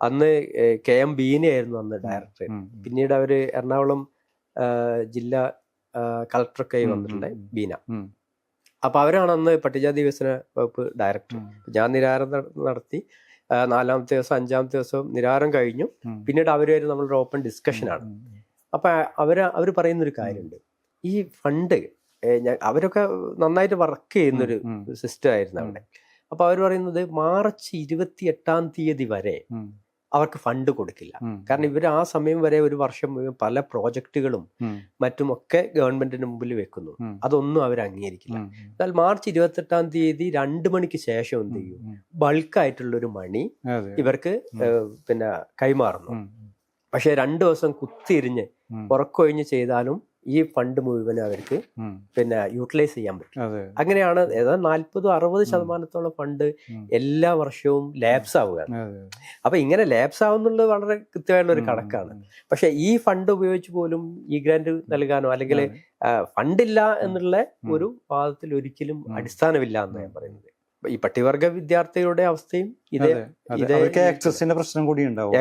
അന്ന് KM ബീനയായിരുന്നു അന്ന് director. പിന്നീട് അവര് എറണാകുളം ജില്ലാ കളക്ടറൊക്കെ വന്നിട്ടുണ്ട്, ബീന. അപ്പൊ അവരാണ് അന്ന് പട്ടികജാതി വികസന വകുപ്പ് ഡയറക്ടർ. ഞാൻ നിരാഹാരം നടത്തി. 4-ാമത്തെ ദിവസം 5-ാമത്തെ ദിവസം നിരാഹാരം കഴിഞ്ഞു. പിന്നീട് അവരുമായിട്ട് നമ്മളൊരു ഓപ്പൺ ഡിസ്കഷനാണ്. അപ്പൊ അവര് പറയുന്നൊരു കാര്യമുണ്ട്, ഈ ഫണ്ട് അവരൊക്കെ നന്നായിട്ട് വർക്ക് ചെയ്യുന്നൊരു സിസ്റ്റം ആയിരുന്നു അവിടെ. അപ്പൊ അവർ പറയുന്നത് മാർച്ച് 28-ാം തീയതി വരെ അവർക്ക് ഫണ്ട് കൊടുക്കില്ല. കാരണം ഇവർ ആ സമയം വരെ ഒരു വർഷം മുഴുവൻ പല പ്രോജക്റ്റുകളും മറ്റുമൊക്കെ ഗവൺമെന്റിന് മുമ്പിൽ വെക്കുന്നു. അതൊന്നും അവർ അംഗീകരിക്കില്ല. എന്നാൽ മാർച്ച് 28-ാം തീയതി 2 മണിക്ക് ശേഷം എന്ത് ചെയ്യും, ബൾക്കായിട്ടുള്ളൊരു മണി ഇവർക്ക് പിന്നെ കൈമാറുന്നു. പക്ഷെ 2 ദിവസം കുത്തിരിഞ്ഞ് ഉറക്കൊഴിഞ്ഞ് ചെയ്താലും ഈ ഫണ്ട് മുഴുവൻ അവർക്ക് പിന്നെ യൂട്ടിലൈസ് ചെയ്യാൻ പറ്റും. അങ്ങനെയാണ് ഏതാണ്ട് 40-60% ഫണ്ട് എല്ലാ വർഷവും ലാപ്സ് ആവുകയാണ്. അപ്പൊ ഇങ്ങനെ ലാപ്സ് ആവുന്നുള്ളത് വളരെ കൃത്യമായിട്ടുള്ള ഒരു കണക്കാണ്. പക്ഷെ ഈ ഫണ്ട് ഉപയോഗിച്ച് പോലും ഈ ഗ്രാന്റ് നൽകാനോ അല്ലെങ്കിൽ ഫണ്ടില്ല എന്നുള്ള ഒരു വാദത്തിൽ ഒരിക്കലും അടിസ്ഥാനമില്ല എന്ന് ഞാൻ പറയുന്നത്. ഈ പട്ടികവർഗ വിദ്യാർത്ഥികളുടെ അവസ്ഥയും ഇതേ ആക്സസിന്റെ പ്രശ്നം കൂടി ഉണ്ടാവും.